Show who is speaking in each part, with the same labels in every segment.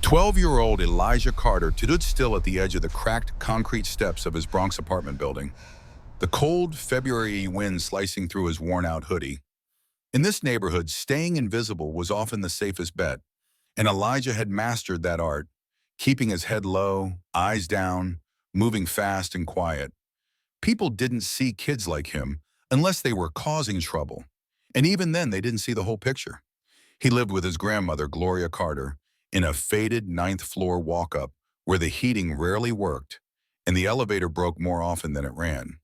Speaker 1: 12-year-old Elijah Carter stood still at the edge of the cracked concrete steps of his Bronx apartment building, the cold February wind slicing through his worn-out hoodie. In this neighborhood, staying invisible was often the safest bet, and Elijah had mastered that art, keeping his head low, eyes down, moving fast and quiet. People didn't see kids like him unless they were causing trouble, and even then they didn't see the whole picture. He lived with his grandmother, Gloria Carter, in a faded ninth-floor walk-up where the heating rarely worked and the elevator broke more often than it ran.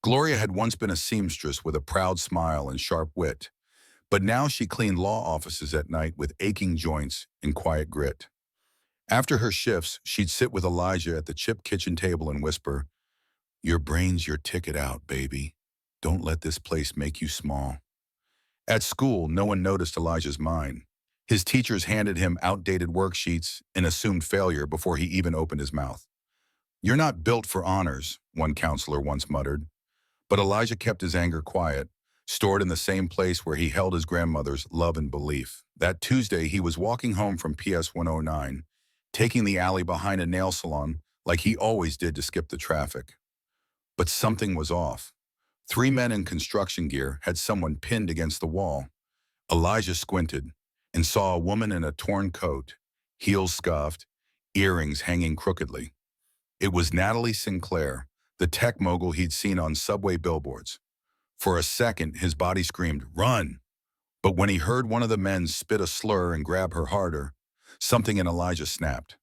Speaker 1: Gloria had once been a seamstress with a proud smile and sharp wit, but now she cleaned law offices at night with aching joints and quiet grit. After her shifts, she'd sit with Elijah at the chip kitchen table and whisper, "Your brain's your ticket out, baby. Don't let this place make you small." At school, no one noticed Elijah's mind. His teachers handed him outdated worksheets and assumed failure before he even opened his mouth. "You're not built for honors," one counselor once muttered. But Elijah kept his anger quiet, stored in the same place where he held his grandmother's love and belief. That Tuesday, he was walking home from PS 109, taking the alley behind a nail salon like he always did to skip the traffic. But something was off. Three men in construction gear had someone pinned against the wall. Elijah squinted and saw a woman in a torn coat, heels scuffed, earrings hanging crookedly. It was Natalie Sinclair, the tech mogul he'd seen on subway billboards. For a second, his body screamed, "Run!" But when he heard one of the men spit a slur and grab her harder, something in Elijah snapped.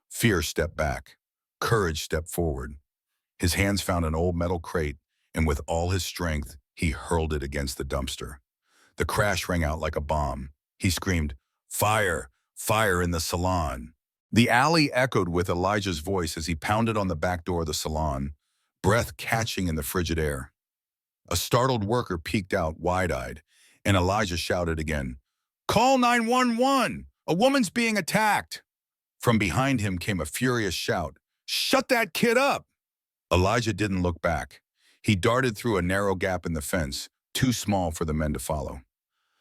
Speaker 1: Fear stepped back. Courage stepped forward. His hands found an old metal crate, and with all his strength, he hurled it against the dumpster. The crash rang out like a bomb. He screamed, "Fire! Fire in the salon!" The alley echoed with Elijah's voice as he pounded on the back door of the salon, breath catching in the frigid air. A startled worker peeked out, wide-eyed, and Elijah shouted again, "Call 911! A woman's being attacked!" From behind him came a furious shout, "Shut that kid up!" Elijah didn't look back. He darted through a narrow gap in the fence, too small for the men to follow.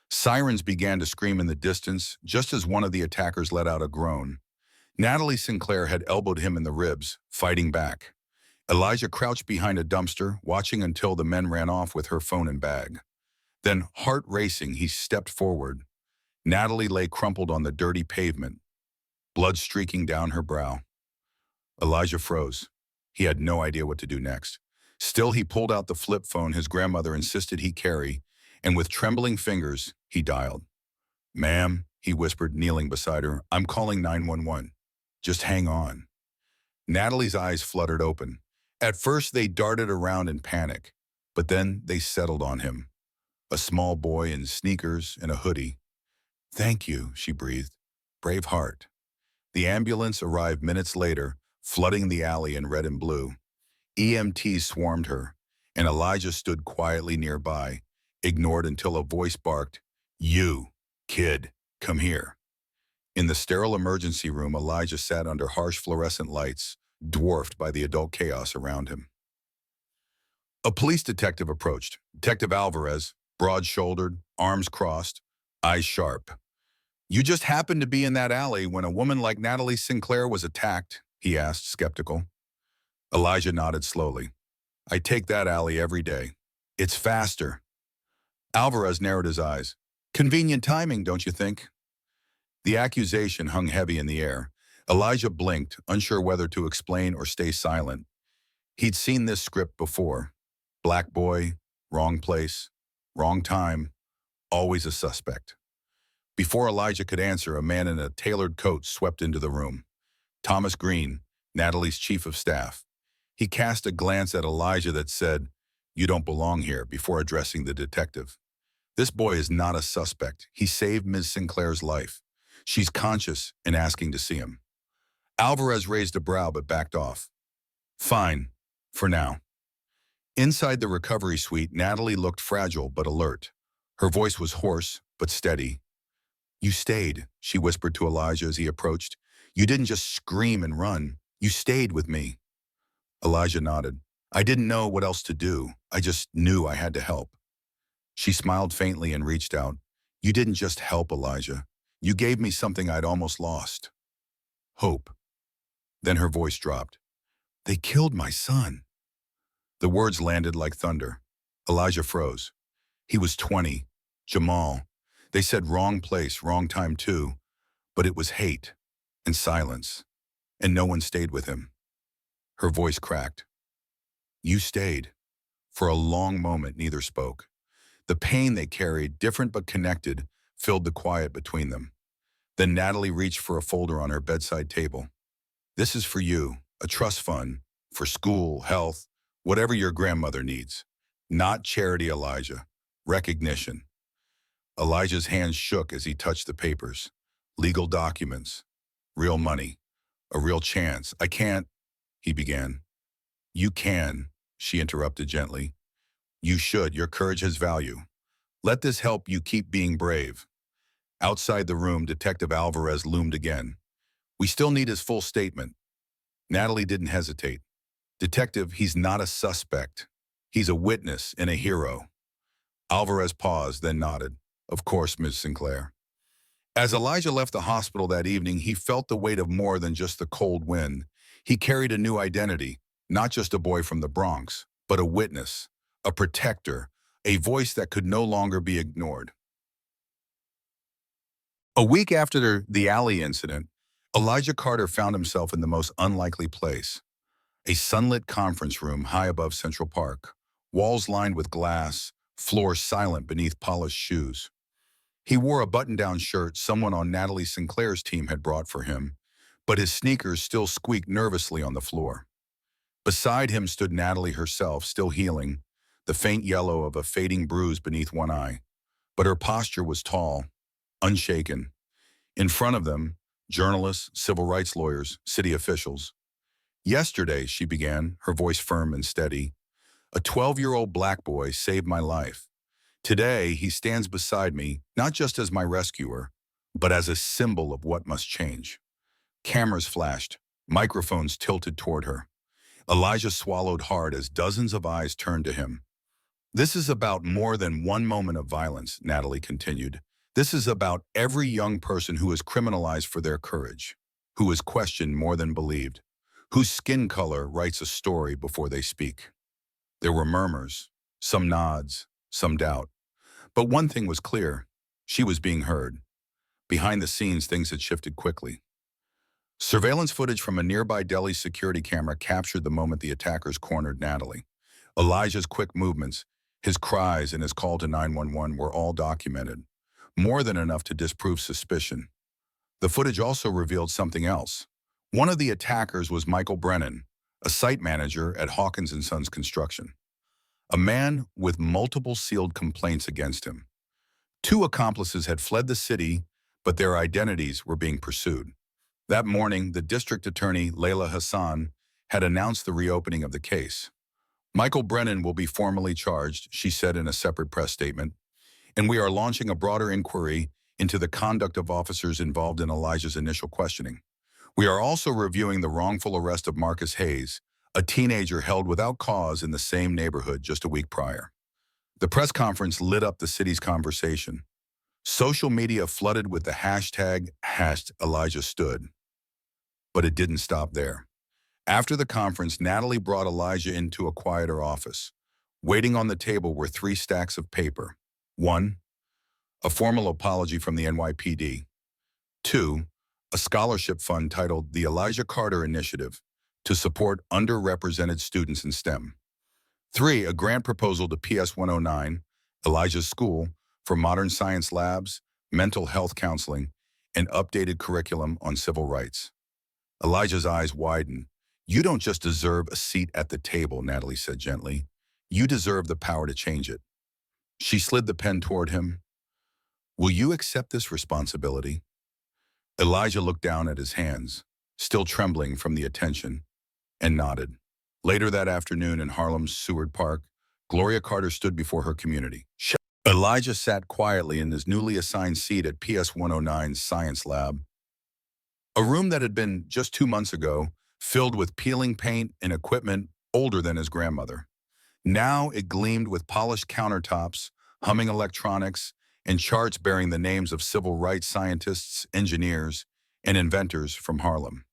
Speaker 1: Sirens began to scream in the distance, just as one of the attackers let out a groan. Natalie Sinclair had elbowed him in the ribs, fighting back. Elijah crouched behind a dumpster, watching until the men ran off with her phone and bag. Then, heart racing, he stepped forward. Natalie lay crumpled on the dirty pavement, blood streaking down her brow. Elijah froze. He had no idea what to do next. Still, he pulled out the flip phone his grandmother insisted he carry, and with trembling fingers, he dialed. "Ma'am," he whispered, kneeling beside her, "I'm calling 911. Just hang on." Natalie's eyes fluttered open. At first, they darted around in panic, but then they settled on him. A small boy in sneakers and a hoodie. "Thank you," she breathed. "Brave heart." The ambulance arrived minutes later, flooding the alley in red and blue. EMTs swarmed her, and Elijah stood quietly nearby, ignored until a voice barked, "You, kid, come here." In the sterile emergency room, Elijah sat under harsh fluorescent lights, dwarfed by the adult chaos around him. A police detective approached. Detective Alvarez, broad-shouldered, arms crossed, eyes sharp. "You just happened to be in that alley when a woman like Natalie Sinclair was attacked?" he asked, skeptical. Elijah nodded slowly. "I take that alley every day. It's faster." Alvarez narrowed his eyes. "Convenient timing, don't you think?" The accusation hung heavy in the air. Elijah blinked, unsure whether to explain or stay silent. He'd seen this script before. Black boy, wrong place, wrong time, always a suspect. Before Elijah could answer, a man in a tailored coat swept into the room. Thomas Green, Natalie's chief of staff. He cast a glance at Elijah that said, "You don't belong here," before addressing the detective. "This boy is not a suspect. He saved Ms. Sinclair's life. She's conscious and asking to see him." Alvarez raised a brow but backed off. "Fine, for now." Inside the recovery suite, Natalie looked fragile but alert. Her voice was hoarse but steady. "You stayed," she whispered to Elijah as he approached. "You didn't just scream and run. You stayed with me." Elijah nodded. "I didn't know what else to do. I just knew I had to help." She smiled faintly and reached out. "You didn't just help, Elijah. You gave me something I'd almost lost." Hope. Then her voice dropped. They killed my son. The words landed like thunder. Elijah froze. He was 20. Jamal. They said wrong place, wrong time too. But it was hate and silence. And no one stayed with him. Her voice cracked. You stayed. For a long moment, neither spoke. The pain they carried, different but connected, filled the quiet between them. Then Natalie reached for a folder on her bedside table. This is for you, a trust fund, for school, health, whatever your grandmother needs. Not charity, Elijah. Recognition. Elijah's hands shook as he touched the papers. Legal documents. Real money. A real chance. I can't, he began. You can, she interrupted gently. You should. Your courage has value. Let this help you keep being brave. Outside the room, Detective Alvarez loomed again. We still need his full statement. Natalie didn't hesitate. Detective, he's not a suspect. He's a witness and a hero. Alvarez paused, then nodded. Of course, Ms. Sinclair. As Elijah left the hospital that evening, he felt the weight of more than just the cold wind. He carried a new identity, not just a boy from the Bronx, but a witness, a protector, a voice that could no longer be ignored. A week after the alley incident, Elijah Carter found himself in the most unlikely place. A sunlit conference room high above Central Park, walls lined with glass, floors silent beneath polished shoes. He wore a button-down shirt someone on Natalie Sinclair's team had brought for him, but his sneakers still squeaked nervously on the floor. Beside him stood Natalie herself, still healing, the faint yellow of a fading bruise beneath one eye. But her posture was tall, unshaken. In front of them, journalists, civil rights lawyers, city officials. Yesterday, she began, her voice firm and steady, a 12-year-old black boy saved my life. Today, he stands beside me, not just as my rescuer, but as a symbol of what must change. Cameras flashed, microphones tilted toward her. Elijah swallowed hard as dozens of eyes turned to him. This is about more than one moment of violence, Natalie continued. This is about every young person who is criminalized for their courage, who is questioned more than believed, whose skin color writes a story before they speak. There were murmurs, some nods, some doubt. But one thing was clear. She was being heard. Behind the scenes, things had shifted quickly. Surveillance footage from a nearby deli security camera captured the moment the attackers cornered Natalie. Elijah's quick movements, his cries, and his call to 911 were all documented. More than enough to disprove suspicion. The footage also revealed something else. One of the attackers was Michael Brennan, a site manager at Hawkins & Sons Construction. A man with multiple sealed complaints against him. 2 accomplices had fled the city, but their identities were being pursued. That morning, the district attorney, Layla Hassan, had announced the reopening of the case. Michael Brennan will be formally charged, she said in a separate press statement, and we are launching a broader inquiry into the conduct of officers involved in Elijah's initial questioning. We are also reviewing the wrongful arrest of Marcus Hayes, a teenager held without cause in the same neighborhood just a week prior. The press conference lit up the city's conversation. Social media flooded with the hashtag #ElijahStood. But it didn't stop there. After the conference, Natalie brought Elijah into a quieter office. Waiting on the table were 3 stacks of paper. 1, a formal apology from the NYPD. 2, a scholarship fund titled the Elijah Carter Initiative to support underrepresented students in STEM. 3, a grant proposal to PS 109, Elijah's school, for modern science labs, mental health counseling, and updated curriculum on civil rights. Elijah's eyes widened. You don't just deserve a seat at the table, Natalie said gently. You deserve the power to change it. She slid the pen toward him. Will you accept this responsibility? Elijah looked down at his hands, still trembling from the attention, and nodded. Later that afternoon in Harlem's Seward Park, Gloria Carter stood before her community. Elijah sat quietly in his newly assigned seat at PS 109's science lab. A room that had been, just 2 months ago, filled with peeling paint and equipment older than his grandmother. Now it gleamed with polished countertops, humming electronics, and charts bearing the names of civil rights scientists, engineers, and inventors from Harlem.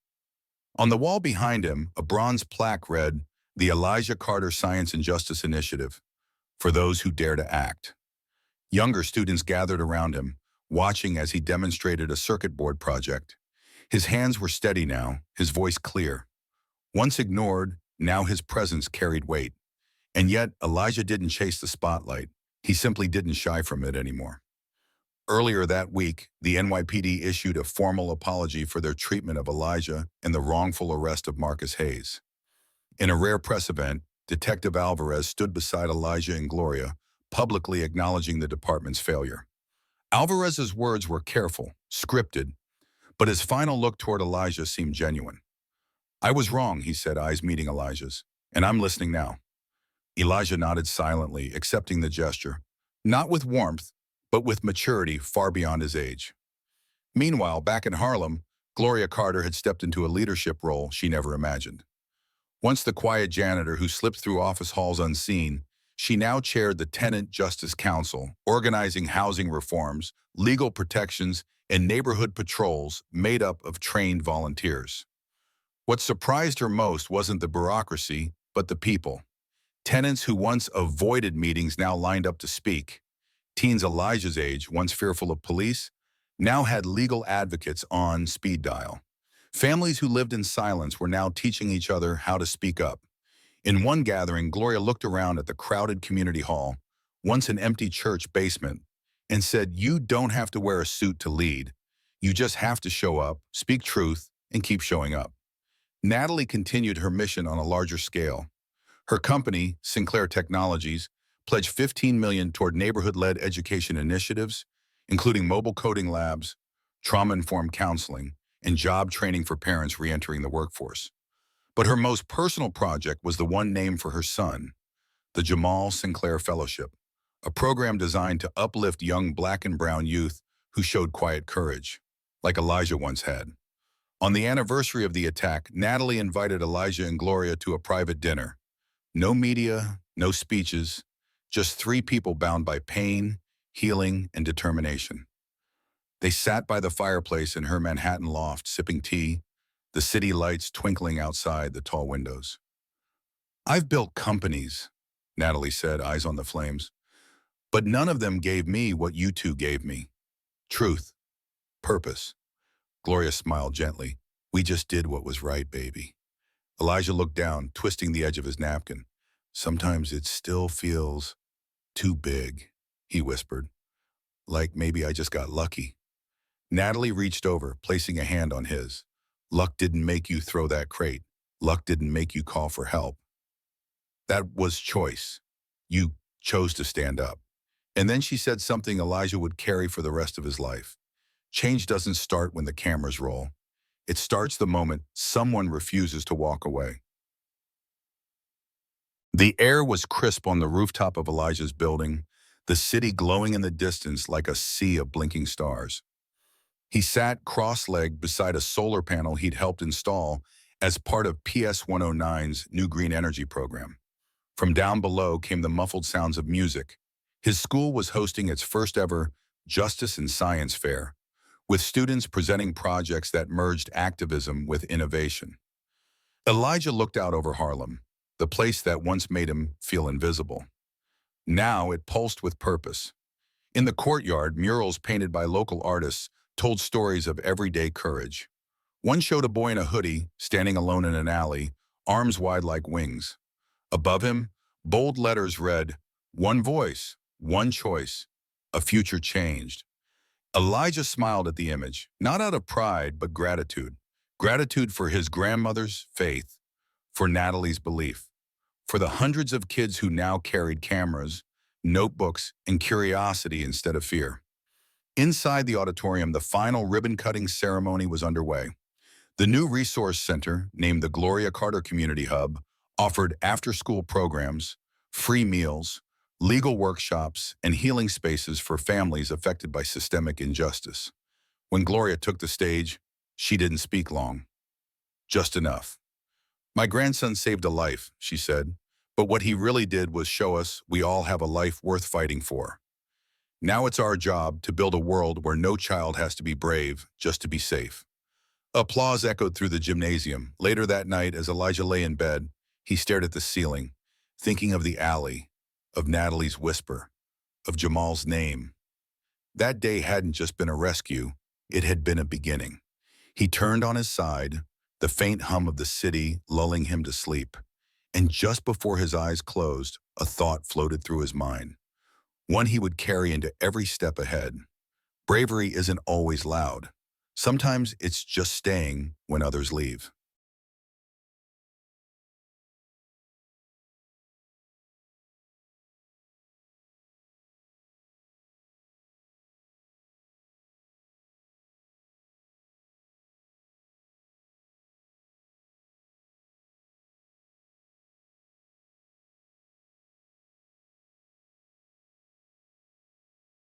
Speaker 1: On the wall behind him, a bronze plaque read, "The Elijah Carter Science and Justice Initiative, for those who dare to act." Younger students gathered around him, watching as he demonstrated a circuit board project. His hands were steady now, his voice clear. Once ignored, now his presence carried weight. And yet, Elijah didn't chase the spotlight. He simply didn't shy from it anymore. Earlier that week, the NYPD issued a formal apology for their treatment of Elijah and the wrongful arrest of Marcus Hayes. In a rare press event, Detective Alvarez stood beside Elijah and Gloria, publicly acknowledging the department's failure. Alvarez's words were careful, scripted, but his final look toward Elijah seemed genuine. "I was wrong," he said, eyes meeting Elijah's, "and I'm listening now." Elijah nodded silently, accepting the gesture, not with warmth, but with maturity far beyond his age. Meanwhile, back in Harlem, Gloria Carter had stepped into a leadership role she never imagined. Once the quiet janitor who slipped through office halls unseen, she now chaired the Tenant Justice Council, organizing housing reforms, legal protections, and neighborhood patrols made up of trained volunteers. What surprised her most wasn't the bureaucracy, but the people. Tenants who once avoided meetings now lined up to speak. Teens Elijah's age, once fearful of police, now had legal advocates on speed dial. Families who lived in silence were now teaching each other how to speak up. In one gathering, Gloria looked around at the crowded community hall, once an empty church basement, and said, "You don't have to wear a suit to lead. You just have to show up, speak truth, and keep showing up." Natalie continued her mission on a larger scale. Her company, Sinclair Technologies, pledged $15 million toward neighborhood-led education initiatives, including mobile coding labs, trauma-informed counseling, and job training for parents re-entering the workforce. But her most personal project was the one named for her son, the Jamal Sinclair Fellowship, a program designed to uplift young Black and brown youth who showed quiet courage, like Elijah once had. On the anniversary of the attack, Natalie invited Elijah and Gloria to a private dinner. No media, no speeches, just three people bound by pain, healing, and determination. They sat by the fireplace in her Manhattan loft, sipping tea, the city lights twinkling outside the tall windows. "I've built companies," Natalie said, eyes on the flames, "but none of them gave me what you two gave me. Truth, purpose." Gloria smiled gently. "We just did what was right, baby." Elijah looked down, twisting the edge of his napkin. "Sometimes it still feels too big," he whispered. "Like maybe I just got lucky." Natalie reached over, placing a hand on his. "Luck didn't make you throw that crate. Luck didn't make you call for help. That was choice. You chose to stand up." And then she said something Elijah would carry for the rest of his life. Change doesn't start when the cameras roll. It starts the moment someone refuses to walk away. The air was crisp on the rooftop of Elijah's building, the city glowing in the distance like a sea of blinking stars. He sat cross-legged beside a solar panel he'd helped install as part of PS 109's new green energy program. From down below came the muffled sounds of music. His school was hosting its first ever Justice and Science Fair, with students presenting projects that merged activism with innovation. Elijah looked out over Harlem, the place that once made him feel invisible. Now it pulsed with purpose. In the courtyard, murals painted by local artists told stories of everyday courage. One showed a boy in a hoodie, standing alone in an alley, arms wide like wings. Above him, bold letters read, "One voice, one choice, a future changed." Elijah smiled at the image, not out of pride, but gratitude. Gratitude for his grandmother's faith, for Natalie's belief, for the hundreds of kids who now carried cameras, notebooks, and curiosity instead of fear. Inside the auditorium, the final ribbon-cutting ceremony was underway. The new resource center, named the Gloria Carter Community Hub, offered after-school programs, free meals, legal workshops, and healing spaces for families affected by systemic injustice. When Gloria took the stage, she didn't speak long. Just enough. "My grandson saved a life," she said, "but what he really did was show us we all have a life worth fighting for. Now it's our job to build a world where no child has to be brave just to be safe." Applause echoed through the gymnasium. Later that night, as Elijah lay in bed, he stared at the ceiling, thinking of the alley, of Natalie's whisper, of Jamal's name. That day hadn't just been a rescue, it had been a beginning. He turned on his side, the faint hum of the city lulling him to sleep. And just before his eyes closed, a thought floated through his mind, one he would carry into every step ahead. Bravery isn't always loud. Sometimes it's just staying when others leave.